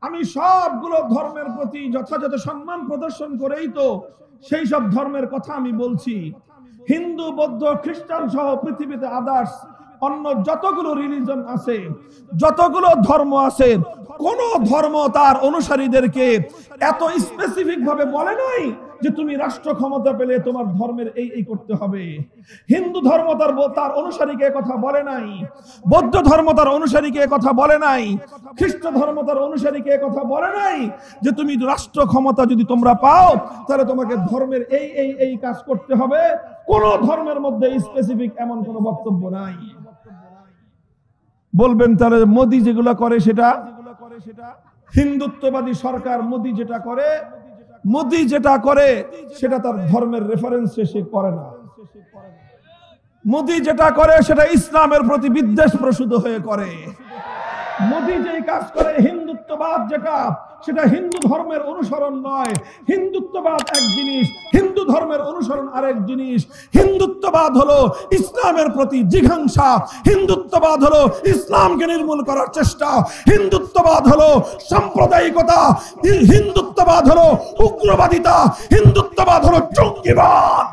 আমি সবগুলো ধর্মের প্রতি যথাযথ সম্মান প্রদর্শন করেই তো সেই সব ধর্মের কথা আমি বলছি। হিন্দু, বৌদ্ধ, খ্রিস্টান সহ পৃথিবীতে আদার্স অন্য যতগুলো রিলিজন আছে, যতগুলো ধর্ম আছে, কোন ধর্ম তার অনুসারীদেরকে এত স্পেসিফিক ভাবে বলে নাই যে তুমি রাষ্ট্র ক্ষমতা পেলে তোমার ধর্মের এই এই করতে হবে। হিন্দু ধর্ম তার অনুসারীকে কথা বলে নাই, বৌদ্ধ ধর্ম তার অনুসারীকে কথা বলে নাই, খ্রিস্ট ধর্ম তার অনুসারীকে কথা বলে নাই যে তুমি রাষ্ট্র ক্ষমতা যদি তোমরা পাও তাহলে তোমাকে ধর্মের এই এই এই কাজ করতে হবে। কোন ধর্মের মধ্যে স্পেসিফিক এমন কোন বক্তব্য নাই। বলবেন তাহলে মোদি যেগুলো করে সেটা হিন্দুত্ববাদী সরকার। মোদি যেটা করে সেটা তার ধর্মের রেফারেন্সে সে করে না। মোদি যেটা করে সেটা ইসলামের প্রতি বিদ্বেষ প্রসূত হয়ে করে। মোদি যে কাজ করে, হিন্দুত্ববাদ যেটা, সেটা হিন্দু ধর্মের অনুসরণ নয়। হিন্দুত্ববাদ এক জিনিস, হিন্দু ধর্মের অনুসরণ আরেক জিনিস। হিন্দুত্ববাদ হলো ইসলামের প্রতি জিঘাংসা, হিন্দুত্ববাদ হলো ইসলামকে নির্মূল করার চেষ্টা, হিন্দুত্ববাদ হলো সাম্প্রদায়িকতা, হিন্দুত্ববাদ হলো উগ্রবাদিতা, হিন্দুত্ববাদ হলো জঙ্গিবাদ।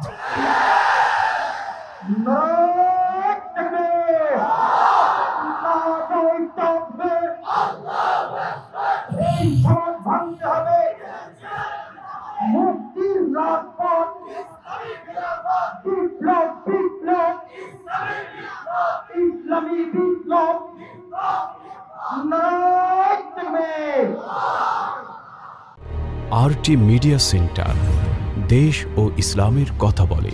আরটি মিডিয়া সেন্টার, দেশ ও ইসলামের কথা বলে।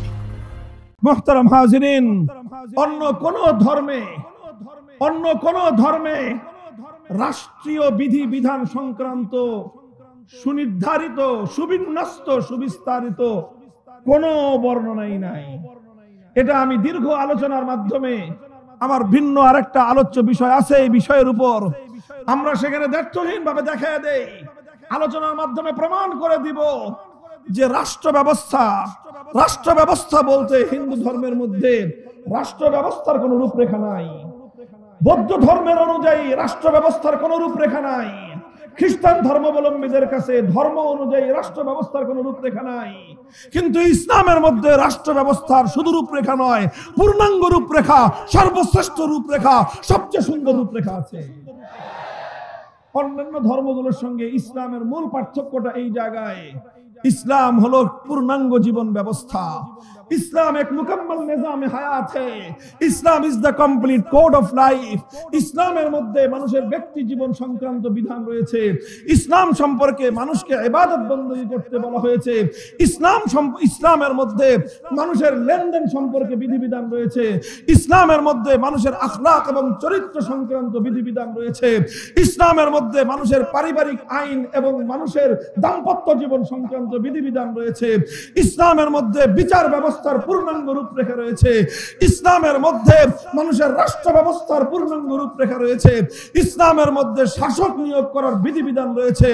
মুহতারাম হাজিরিন, অন্য কোন ধর্মে রাষ্ট্রীয় বিধি বিধান সংক্রান্ত সুনির্ধারিত, সুবিন্যস্ত, সুবিস্তারিত কোনো বর্ণনাই নাই। এটা আমি দীর্ঘ আলোচনার মাধ্যমে, আমার ভিন্ন আরেকটা আলোচ্য বিষয় আছে, এই বিষয়ের উপর আমরা সেখানে দ্ব্যর্থহীন ভাবে দেখায় দেই, আলোচনার মাধ্যমে প্রমাণ করে দিব যে রাষ্ট্র ব্যবস্থা বলতে হিন্দু ধর্মের মধ্যে রাষ্ট্র ব্যবস্থার কোন রূপরেখা নাই। বৌদ্ধ ধর্মের অনুযায়ী রাষ্ট্র ব্যবস্থার কোন রূপরেখা নাই। খ্রিস্টান ধর্মাবলম্বীদের কাছে ধর্ম অনুযায়ী রাষ্ট্র ব্যবস্থার কোন রূপরেখা নাই। কিন্তু ইসলামের মধ্যে রাষ্ট্র ব্যবস্থার শুধু রূপরেখা নয়, পূর্ণাঙ্গ রূপরেখা, সর্বশ্রেষ্ঠ রূপরেখা, সবচেয়ে সুন্দর রূপরেখা আছে। অন্যান্য ধর্মগুলোর সঙ্গে ইসলামের মূল পার্থক্যটা এই জায়গায়, ইসলাম হলো পূর্ণাঙ্গ জীবন ব্যবস্থা। ইসলাম এক মুকম্মল নিজামে হায়াত है। Islam is the complete code of life. ইসলামের মধ্যে মানুষের ব্যক্তি জীবন সংক্রান্ত বিধান রয়েছে। ইসলাম সম্পর্কে মানুষকে ইবাদত বندگی করতে বলা হয়েছে। ইসলামের মধ্যে মানুষের লেনদেন সম্পর্কে বিধিবিধান রয়েছে। ইসলামের মধ্যে মানুষের আখলাক এবং চরিত্র সংক্রান্ত বিধিবিধান রয়েছে। ইসলামের মধ্যে মানুষের পারিবারিক আইন এবং মানুষের দাম্পত্য জীবন সংক্রান্ত বিধিবিধান রয়েছে। ইসলামের মধ্যে বিচার ব্যবস্থার পূর্ণাঙ্গ রূপরেখা রয়েছে। ইসলামের মধ্যে মানুষের রাষ্ট্র ব্যবস্থার পূর্ণাঙ্গ রূপরেখা রয়েছে। ইসলামের মধ্যে শাসক নিয়োগ করার বিধিবিধান রয়েছে।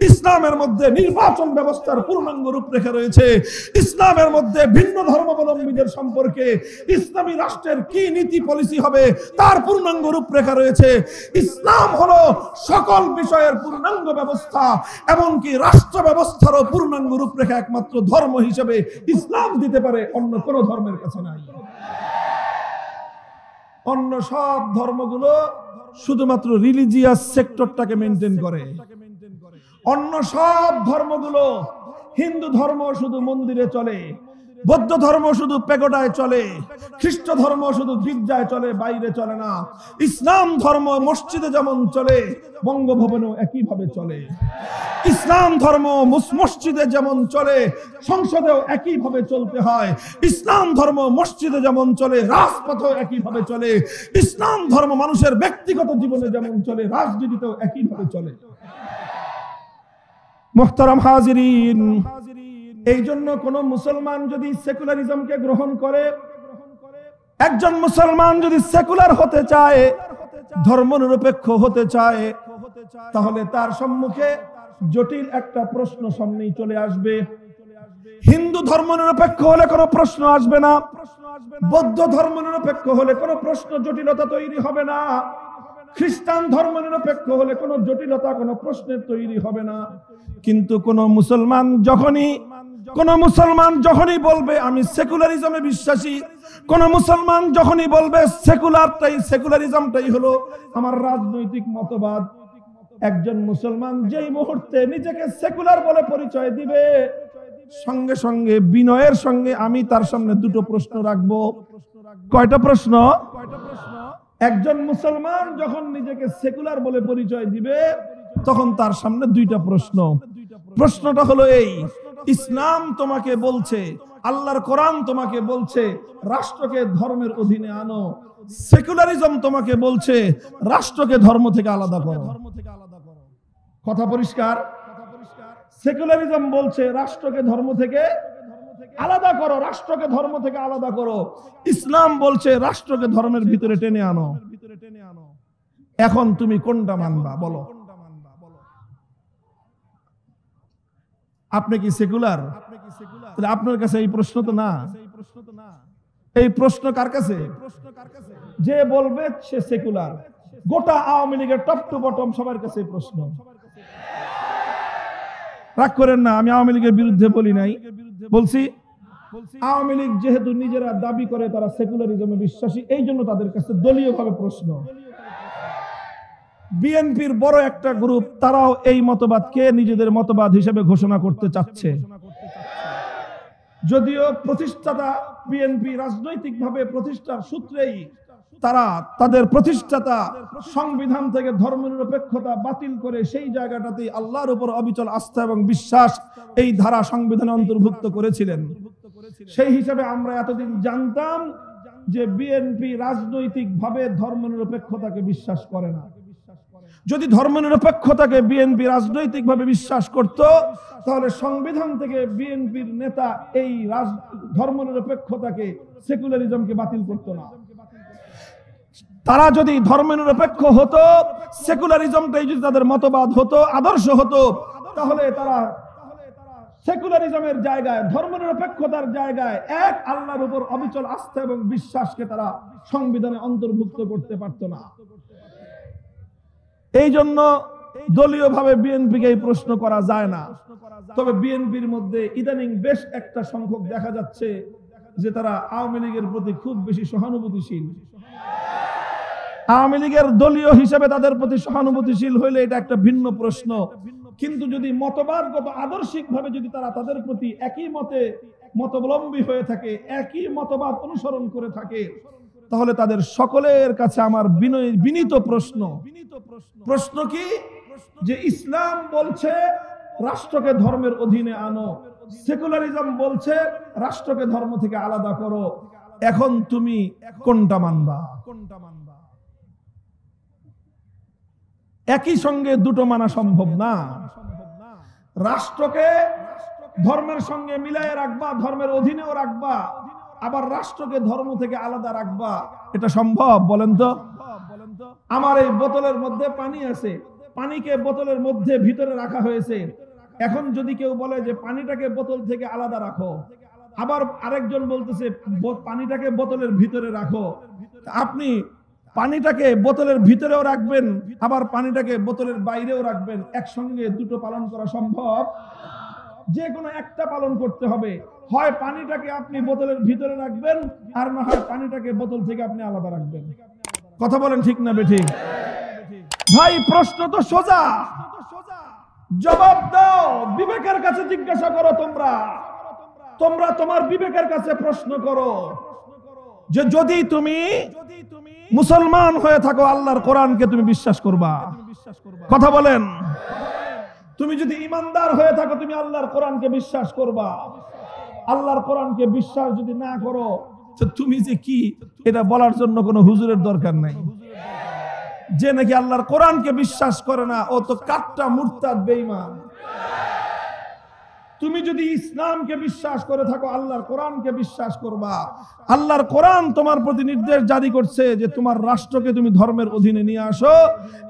ইসলামের মধ্যে নির্বাচন ব্যবস্থার পূর্ণাঙ্গ রূপরেখা রয়েছে। ইসলামের মধ্যে ভিন্ন ধর্মাবলম্বীদের সম্পর্কে ইসলামী রাষ্ট্রের কি নীতি পলিসি হবে তার পূর্ণাঙ্গ রূপরেখা রয়েছে। ইসলাম হলো সকল বিষয়ের পূর্ণাঙ্গ ব্যবস্থা, এমনকি রাষ্ট্র ব্যবস্থারও পূর্ণাঙ্গ রূপরেখা একমাত্র ধর্ম হিসেবে ইসলাম দিতে পারে, অন্য কোন ধর্মের কাছে নাই। অন্য সব ধর্মগুলো শুধুমাত্র রিলিজিয়াস সেক্টরটাকে মেনটেন করে। অন্য সব ধর্মগুলো, হিন্দু ধর্ম শুধু মন্দিরে চলে, বৌদ্ধ ধর্ম শুধু পেগোডায় চলে, খ্রিস্ট ধর্ম শুধু গির্জায় চলে, বাইরে চলে না। ইসলাম ধর্ম মসজিদে যেমন চলে, বঙ্গভবনেও একইভাবে চলে। ইসলাম ধর্ম মসজিদে যেমন চলে, সংসদেও একইভাবে চলতে হয়। ইসলাম ধর্ম মসজিদে যেমন চলে, রাজপথেও একইভাবে চলে। ইসলাম ধর্ম মানুষের ব্যক্তিগত জীবনে যেমন চলে, রাজনীতিতেও একইভাবে চলে। মুহতারাম হাজিরিন, এই জন্য কোন মুসলমান যদি সেকুলারিজমকে গ্রহণ করে, একজন মুসলমান যদি সেকুলার হতে চায়, ধর্মনিরপেক্ষ হতে চায়, তাহলে তার সম্মুখে জটিল একটা প্রশ্ন সামনেই চলে আসবে। হিন্দু ধর্মনিরপেক্ষ হলে কোনো প্রশ্ন আসবে না, বৌদ্ধ ধর্মনিরপেক্ষ হলে কোনো প্রশ্ন জটিলতা তৈরি হবে না। খ্রিস্টান ধর্মনিরপেক্ষ হলে কোনো জটিলতা, কোনো প্রশ্নের তৈরি হবে না। কিন্তু কোন মুসলমান যখনই বলবে আমি সেকুলারিজমে বিশ্বাসী, কোন মুসলমান যখনই বলবে সেকুলারিজমটাই হলো আমার রাজনৈতিক মতবাদ, একজন মুসলমান যেই মুহূর্তে নিজেকে সেকুলার বলে পরিচয় দিবে, সঙ্গে সঙ্গে বিনয়ের সঙ্গে আমি তার সামনে দুটো প্রশ্ন রাখবো। কয়টা প্রশ্ন? একজন মুসলমান যখন নিজেকে সেকুলার বলে পরিচয় দিবে তখন তার সামনে দুইটা প্রশ্ন। প্রশ্নটা হলো এই, ইসলাম তোমাকে বলছে, আল্লাহর কোরআন তোমাকে বলছে রাষ্ট্রকে ধর্মের অধীনে আনো, সেকুলারিজম তোমাকে বলছে রাষ্ট্রকে ধর্ম থেকে আলাদা করো। কথা পরিষ্কার? সেকুলারিজম বলছে রাষ্ট্রকে ধর্ম থেকে আলাদা করো, রাষ্ট্রকে ধর্ম থেকে আলাদা করো। ইসলাম বলছে রাষ্ট্রকে ধর্মের ভিতরে টেনে আনো। এখন তুমি কোনটা মানবা বলো? আপনি কি সেকুলার? তাহলে আপনার কাছে এই প্রশ্ন তো না। এই প্রশ্ন কার কাছে? যে বলবে সে সেকুলার। গোটা আওয়ামী লীগের টপ টু বটম সবার কাছে এই প্রশ্ন। রাগ করেন না, আমি আওয়ামী লীগের বিরুদ্ধে বলি নাই, বলছি আওয়ামী লীগ যেহেতু নিজেরা দাবি করে তারা সেকুলারিজমে বিশ্বাসী, এই জন্য তাদের কাছে দলীয়ভাবে প্রশ্ন। বিএনপির বড় একটা গ্রুপ, তারাও এই মতবাদকে নিজেদের মতবাদ হিসেবে ঘোষণা করতে চাচ্ছে। যদিও প্রতিষ্ঠাতা বিএনপি রাজনৈতিকভাবে প্রতিষ্ঠার সূত্রেই তারা তাদের প্রতিষ্ঠাতা সংবিধান থেকে ধর্মনিরপেক্ষতা বাতিল করে সেই জায়গাটাতে আল্লাহর উপর অবিচল আস্থা এবং বিশ্বাস এই ধারা সংবিধানে অন্তর্ভুক্ত করেছিলেন। সেই হিসাবে আমরা এতদিন জানতাম যে বিএনপি রাজনৈতিকভাবে ধর্মনিরপেক্ষতাকে বিশ্বাস করে না। যদি ধর্মনিরপেক্ষতাকে বিএনপি রাজনৈতিকভাবে বিশ্বাস করত, তাহলে সংবিধান থেকে বিএনপির নেতা এই ধর্মনিরপেক্ষতাকে, সেকুলারিজমকে বাতিল করত না। তারা যদি ধর্মনিরপেক্ষ হতো, সেকুলারিজমটাই যদি তাদের মতবাদ হতো, আদর্শ হতো, তাহলে তারা সেকুলারিজমের জায়গায়, ধর্মনিরপেক্ষতার জায়গায় এক আল্লাহর উপর অবিচল আস্থা এবং বিশ্বাসকে তারা সংবিধানে অন্তর্ভুক্ত করতে পারত না। এই জন্য দলীয়ভাবে বিএনপিকে এই প্রশ্ন করা যায় না। তবে বিএনপির মধ্যে ইদানিং বেশ একটা সংখ্যক দেখা যাচ্ছে যে তারা আওয়ামী লীগের প্রতি খুব বেশি সহানুভূতিশীল। আওয়ামী লীগের দলীয় হিসেবে তাদের প্রতি সহানুভূতিশীল হইলে এটা একটা ভিন্ন প্রশ্ন, কিন্তু যদি মতবাদগত আদর্শিকভাবে যদি তারা তাদের প্রতি একই মতাবলম্বী হয়ে থাকে, একই মতবাদ অনুসরণ করে থাকে, তাহলে তাদের সকলের কাছে আমার বিনীত প্রশ্ন কি, যে ইসলাম বলছে রাষ্ট্রকে ধর্মের অধীনে আনো, সেকুলারিজম বলছে রাষ্ট্রকে ধর্ম থেকে আলাদা করো, এখন তুমি কোনটা মানবা? একই সঙ্গে দুটো মানা সম্ভব না। রাষ্ট্রকে ধর্মের সঙ্গে মিলায়ে রাখবা, ধর্মের অধীনেও রাখবা, আবার রাষ্ট্রকে ধর্ম থেকে আলাদা রাখবা, এটা সম্ভব? বলেন তো। আমার এই বোতলের মধ্যে পানি আছে, পানিকে বোতলের মধ্যে ভিতরে রাখা হয়েছে। এখন যদি কেউ বলে যে পানিটাকে বোতল থেকে আলাদা রাখো, আবার আরেকজন বলতেছে পানিটাকে বোতলের ভিতরে রাখো, আপনি পানিটাকে বোতলের ভিতরেও রাখবেন, আবার পানিটাকে বোতলের বাইরেও রাখবেন, একসঙ্গে দুটো পালন করা সম্ভব? যে কোনো একটা পালন করতে হবে। হয় পানিটাকে আপনি বোতলের ভিতরে রাখবেন, আর না হয় পানিটাকে বোতল থেকে আপনি আলাদা রাখবেন। কথা বলেন ঠিক না বেঠিক? ভাই প্রশ্ন তো সোজা, জবাব দাও। বিবেকের কাছে জিজ্ঞাসা করো, তোমরা তোমার বিবেকের কাছে প্রশ্ন করো যে যদি তুমি মুসলমান হয়ে থাকো, আল্লাহর কোরআনকে তুমি বিশ্বাস করবা? কথা বলেন। তুমি যদি ইমানদার হয়ে থাকো, তুমি আল্লাহর কোরআনকে বিশ্বাস করবা? আল্লাহর কোরআনকে বিশ্বাস যদি না করো, তুমি যে কি এটা বলার জন্য কোনো হুজুরের দরকার নাই। যে নাকি আল্লাহর কোরআনকে বিশ্বাস করে না, ও তো কাট্টা মুরতাদ বেঈমান। তুমি যদি ইসলামকে বিশ্বাস করে থাকো, আল্লাহর কোরআনকে বিশ্বাস করবা। আল্লাহর কোরআন তোমার প্রতি নির্দেশ জারি করছে যে তোমার রাষ্ট্রকে তুমি ধর্মের অধীনে নিয়ে আসো,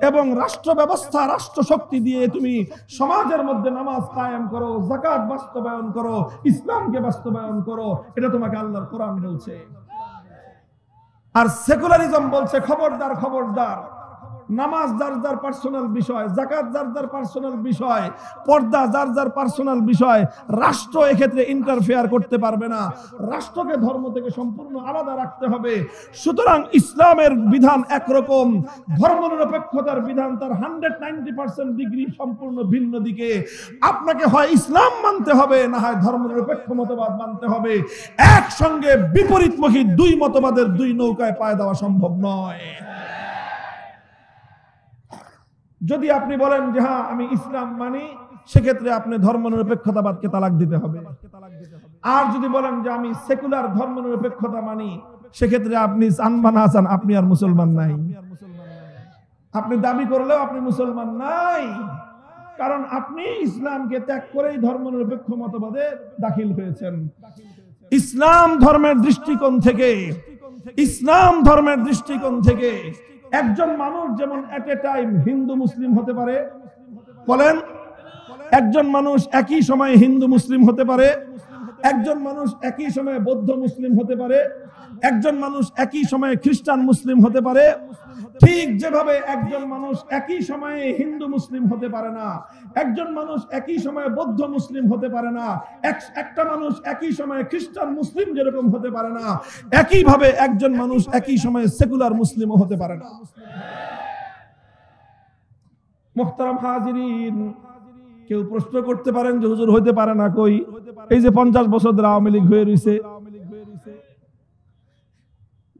এবং রাষ্ট্র ব্যবস্থা, রাষ্ট্র শক্তি দিয়ে তুমি সমাজের মধ্যে নামাজ কায়েম করো, যাকাত বাস্তবায়ন করো, ইসলামকে বাস্তবায়ন করো। এটা তোমাকে আল্লাহর কোরআন বলছে। আর সেকুলারিজম বলছে খবরদার, নামাজ যার যার পার্সোনাল বিষয়, যাকাত যার যার পার্সোনাল বিষয়, পর্দা যার যার পার্সোনাল বিষয়। রাষ্ট্র এক্ষেত্রে ইন্টারফেয়ার করতে পারবে না। রাষ্ট্রকে ধর্ম থেকে সম্পূর্ণ আলাদা রাখতে হবে। সুতরাং ইসলামের বিধান একরকম, ধর্মনিরপেক্ষতার বিধান তার 190% ডিগ্রি সম্পূর্ণ ভিন্ন দিকে। আপনাকে হয় ইসলাম মানতে হবে, না হয় ধর্মনিরপেক্ষ মতবাদ মানতে হবে। একসঙ্গে বিপরীতমুখী দুই মতবাদের দুই নৌকায় পায়ে দেওয়া সম্ভব নয়। যদি আপনি বলেন যে হ্যাঁ আমি ইসলাম মানি, সেক্ষেত্রে আপনি ধর্মনিরপেক্ষতাবাদকে তালাক দিতে হবে। আর যদি বলেন যে আমি সেকুলার ধর্মনিরপেক্ষতা মানি, সেক্ষেত্রে আপনি চান বা না চান আপনি আর মুসলমান নাই। আপনি দাবি করলেও আপনি মুসলমান নাই, কারণ আপনি ইসলামকে ত্যাগ করেই ধর্মনিরপেক্ষ মতবাদে দাখিল হয়েছেন। ইসলাম ধর্মের দৃষ্টিকোণ থেকে একজন মানুষ যেমন এট এ টাইম হিন্দু মুসলিম হতে পারে, বলেন, একজন মানুষ একই সময়ে হিন্দু মুসলিম হতে পারে, একজন মানুষ একই সময়ে বৌদ্ধ মুসলিম হতে পারে, একজন মানুষ একই সময়ে খ্রিস্টান মুসলিম হতে পারে। ঠিক যেভাবে একজন মানুষ একই সময়ে হিন্দু মুসলিম হতে পারে না, একজন মানুষ একই সময়ে বৌদ্ধ মুসলিম হতে পারে না, একটা মানুষ একই সময়ে খ্রিস্টান মুসলিম যেরকম হতে পারে না, একইভাবে একজন মানুষ একই সময়ে সেকুলার মুসলিমও হতে পারে না। মুহতারাম হাজিরিন, কেউ প্রশ্ন করতে পারেন যে হুজুর হইতে পারে না কই? এই যে 50 বছর ধরে আওয়ামী লীগ হয়ে রয়েছে,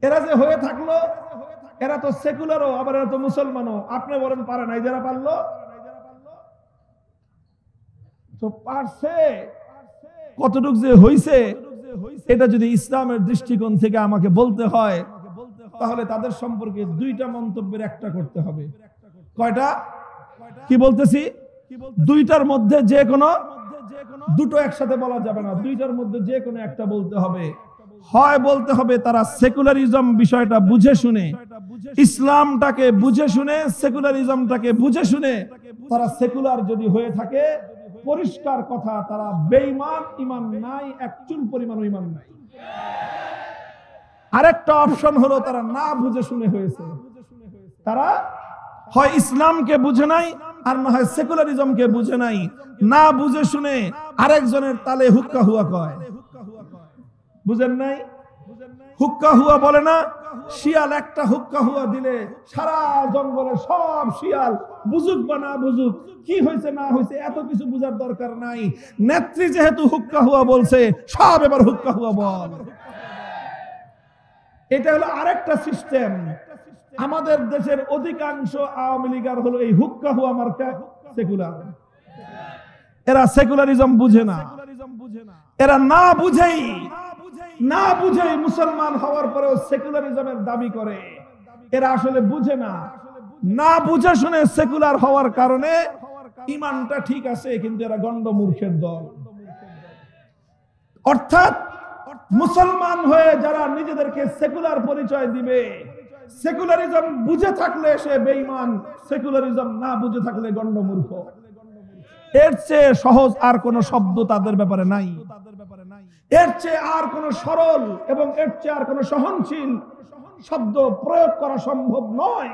এরা যে হয়ে থাকলো, এরা তো সেকুলারও আবার এরা তো মুসলমানও। আপনি বলেন পারে নাই, যারা পারলো তো পারছে। কতটুক যে হইছে, এটা যদি ইসলামের দৃষ্টিকোণ থেকে আমাকে বলতে হয়, তাহলে তাদের সম্পর্কে দুইটা মন্তব্যের একটা করতে হবে। কয়টা? কি বলতেছি? দুইটার মধ্যে যে কোনো দুটো একসাথে বলা যাবে না, দুইটার মধ্যে যে কোনো একটা বলতে হবে। হয় বলতে হবে তারা সেকুলারিজম বিষয়টা বুঝে শুনে, ইসলামটাকে বুঝে শুনে, সেকুলারিজমটাকে বুঝে শুনে তারা সেকুলার যদি হয়ে থাকে, পরিষ্কার কথা তারা বেঈমান, ঈমান নাই, এক চুল পরিমাণ ঈমান নাই। আরেকটা অপশন হলো তারা না বুঝে শুনে হয়েছে। তারা হয় ইসলামকে বুঝে নাই, আর না হয় সেকুলারিজমকে বুঝে নাই। না বুঝে শুনে আরেকজনের তালে হুক্কা হুয়া কয়। বুঝেন নাই? হুক্কা হুয়া বলে না, শিয়াল একটা হুক্কা হুয়া দিলে সারা জঙ্গলে সব শিয়াল, বুঝুক বা না বুঝুক, কি হয়েছে না হয়েছে এত কিছু বুঝার দরকার নাই। নেত্রী যেহেতু হুক্কা হুয়া বলছে, সব এবার হুক্কা হুয়া বল। এটা হলো আরেকটা সিস্টেম। আমাদের দেশের অধিকাংশ আওয়ামী লীগার হলো এই হুক্কা হুয়া মার্কা সেকুলার। এরা সেকুলারিজম বুঝে না, এরা না বুঝেই মুসলমান হওয়ার পরেও সেকুলারিজমের দাবি করে। এরা আসলে বুঝে না বুঝে শুনে সেকুলার হওয়ার কারণে ঈমানটা ঠিক আছে, কিন্তু এরা গন্ড মূর্খের দল। অর্থাৎ মুসলমান হয়ে যারা নিজেদেরকে সেকুলার পরিচয় দিবে, সেকুলারিজম বুঝে থাকলে সে বেঈমান, সেকুলারিজম না বুঝে থাকলে গন্ড মূর্খ। এর চেয়ে সহজ আর কোন শব্দ তাদের ব্যাপারে নাই, এর চেয়ে আর কোন সরল এবং এর চেয়ে আর কোন সহনশীল শব্দ প্রয়োগ করা সম্ভব নয়।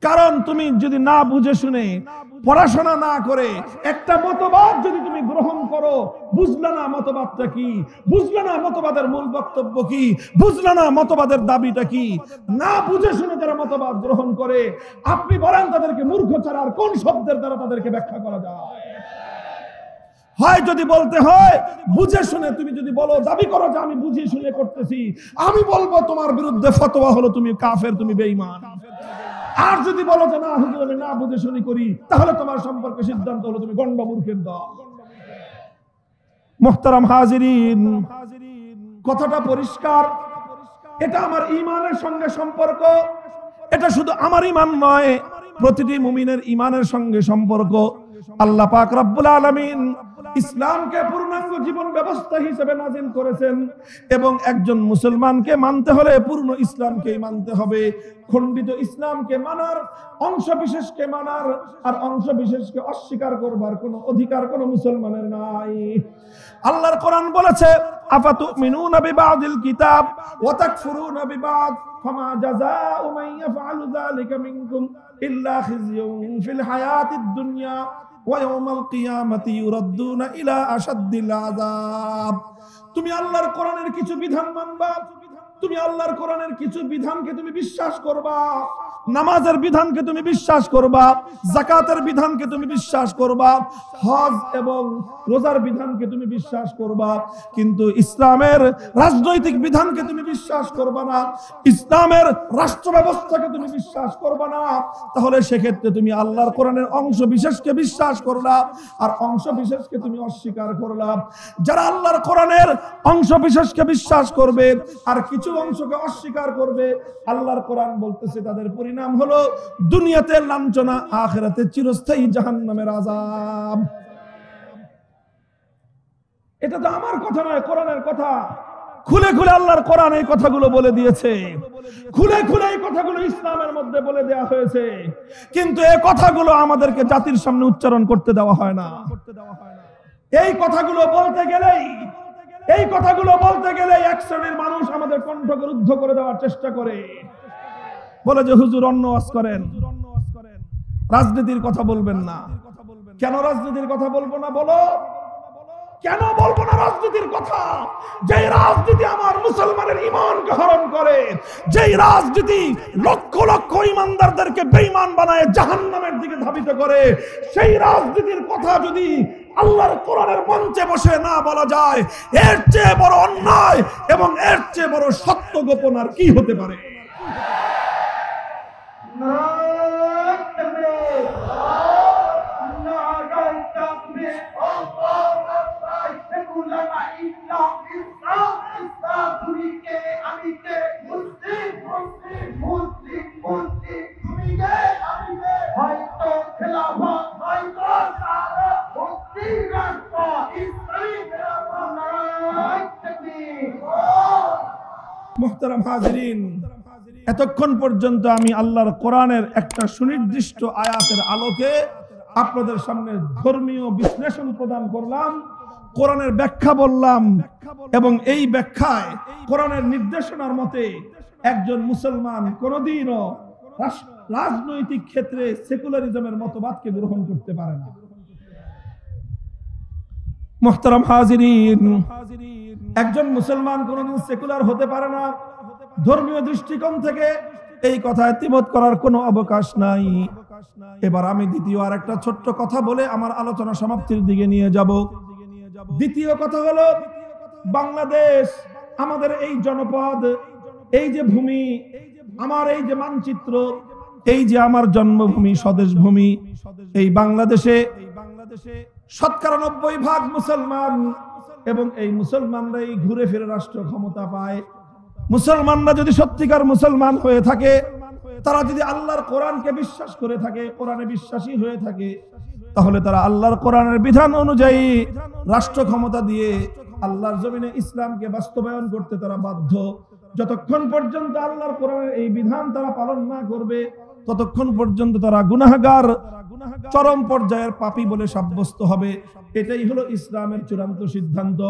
কারণ তুমি যদি না বুঝে শুনে, পড়াশোনা না করে একটা মতবাদ যদি তুমি গ্রহণ করো, বুঝলে না মতবাদটা কি, বুঝলে না মতবাদের মূল বক্তব্য কি, বুঝলে না মতবাদের দাবিটা কি, না বুঝে শুনে যারা মতবাদ গ্রহণ করে, আপনি বলেন তাদেরকে মূর্খ ছাড়া আর কোন শব্দের দ্বারা তাদেরকে ব্যাখ্যা করা যায়? হয় যদি বলতে হয় বুঝে শুনে, তুমি যদি বলো, দাবি করো যে আমি বুঝে শুনে করতেছি, আমি বলবো তোমার বিরুদ্ধে ফতোয়া হলো তুমি কাফের, তুমি বেঈমান। আর যদি বলো যে না হুজুর আমি না বুঝে শুনি করি, তাহলে তোমার সম্পর্কে সিদ্ধান্ত হলো তুমি গন্ড মূর্খের দল। মুহতারাম হাজিরিন, কথাটা পরিষ্কার। এটা আমার ঈমানের সঙ্গে সম্পর্ক। এটা শুধু আমার ঈমান নয়, প্রতিটি মুমিনের ঈমানের সঙ্গে সম্পর্ক। আল্লাহ পাক রব্বুল আলামিন ইসলামকে পূর্ণাঙ্গ জীবন ব্যবস্থা হিসেবে নাজিল করেছেন এবং একজন মুসলমানকে মানতে হলে পূর্ণ ইসলামকেই মানতে হবে। খণ্ডিত ইসলামকে মানার, অংশ বিশেষকে মানার আর অংশ বিশেষকে অস্বীকার করবার কোনো অধিকার কোনো মুসলমানের নাই। আল্লাহর কোরআন বলেছে, আফাতুমিনুনা বিবাদিল কিতাব ওয়া তাকফুরুনা বিবাদ ফামা জাযাউ মান ইয়াফআলু যালিকা মিনকুম ইল্লা খিzyun ফিল হায়াতিদ দুনিয়া ওয়া ইয়াউমাল কিয়ামাতি ইউরাদ্দুনা ইলা আশাদ্দিল আযাব। তুমি আল্লাহর কোরআনের কিছু বিধান মানবা, তুমি আল্লাহর কোরআনের কিছু বিধানকে তুমি বিশ্বাস করবা, নামাজের বিধানকে তুমি বিশ্বাস করবা, যাকাতের বিধানকে তুমি বিশ্বাস করবা, হজ এবং রোজার বিধানকে তুমি বিশ্বাস করবা, কিন্তু ইসলামের রাজনৈতিক বিধানকে তুমি বিশ্বাস করবা না, ইসলামের রাষ্ট্র ব্যবস্থাকে তুমি বিশ্বাস করবা না, তাহলে সেক্ষেত্রে তুমি আল্লাহর কোরআনের অংশ বিশেষকে বিশ্বাস করলা আর অংশ বিশেষকে তুমি অস্বীকার করলা। যারা আল্লাহর কোরআনের অংশ বিশেষকে বিশ্বাস করবে আর কিছু অংশকে অস্বীকার করবে, আল্লাহর কোরআন বলতেছে তাদের পরিণাম হলো দুনিয়াতে লাঞ্ছনা, আখিরাতে চিরস্থায়ী জাহান্নামের আযাব। এটা তো আমার কথা নয়, কোরআনের কথা। খুলে খুলে আল্লাহর কোরআন এই কথাগুলো বলে দিয়েছে, খুলে খুলে এই কথাগুলো ইসলামের মধ্যে বলে দেওয়া হয়েছে, কিন্তু এই কথাগুলো আমাদেরকে জাতির সামনে উচ্চারণ করতে দেওয়া হয় না। এই কথাগুলো বলতে গেলেই এক শ্রেণীর মানুষ আমাদের কণ্ঠকে রুদ্ধ করে দেওয়ার চেষ্টা করে, বলে যে হুজুর অন্য ওয়াজ করেন, রাজনীতির কথা বলবেন না। কেন রাজনীতির কথা বলবো না? বলো কেন বলবো না রাজনীতির কথা? যে রাজনীতি আমার মুসলমানের ঈমানকে হরণ করে, যে রাজনীতি লক্ষ লক্ষ ঈমানদারদেরকে বেঈমান বানায় জাহান্নামের দিকে ধাবিত করে, সেই রাজনীতির কথা যদি আল্লাহর কোরআনের মঞ্চে বসে না বলা যায়, এর চেয়ে বড় অন্যায় এবং এর চেয়ে বড় সত্য গোপন আর কি হতে পারে? মুহতারাম হাজিরিন, এতক্ষণ পর্যন্ত আমি আল্লাহর কোরআনের একটা সুনির্দিষ্ট আয়াতের আলোকে আপনাদের সামনে ধর্মীয় বিশ্লেষণ প্রদান করলাম, কোরআনের ব্যাখ্যা বললাম এবং এই ব্যাখ্যায় কোরআনের নির্দেশনার মতে একজন মুসলমান কোনোদিনও রাজনৈতিক ক্ষেত্রে সেকুলারিজমের মতবাদকে গ্রহণ করতে পারে না। মুহতারাম হাজিরিন, একজন মুসলমান কোনোদিন সেকুলার হতে পারে না। ধর্মীয় দৃষ্টিকোণ থেকে এই কথায় দ্বিমত করার কোনো অবকাশ নাই। এবার আমি দ্বিতীয় আর একটা ছোট্ট কথা বলে আমার আলোচনা সমাপ্তির দিকে নিয়ে যাব। দ্বিতীয় কথা হলো, বাংলাদেশ আমাদের এই জনপদ, এই যে ভূমি, আমার এই যে মানচিত্র, এই যে আমার জন্মভূমি, স্বদেশ ভূমি, এই বাংলাদেশে ৯৭% মুসলমান এবং এই মুসলমানরাই ঘুরে ফিরে রাষ্ট্র ক্ষমতা পায়। মুসলমানরা যদি সত্যিকার মুসলমান হয়ে থাকে, তারা যদি আল্লাহর কোরআনকে বিশ্বাস করে থাকে, কোরআনে বিশ্বাসী হয়ে থাকে, তাহলে তারা আল্লাহর কোরআনের বিধান অনুযায়ী রাষ্ট্র ক্ষমতা দিয়ে আল্লাহর জমিনে ইসলামকে বাস্তবায়ন করতে তারা বাধ্য। যতক্ষণ পর্যন্ত আল্লাহর কোরআনের এই বিধান তারা পালন না করবে, ততক্ষণ পর্যন্ত তারা গুনাহগার, চরম পর্যায়ের পাপী বলে সাব্যস্ত হবে। এটাই হলো ইসলামের চূড়ান্ত সিদ্ধান্ত।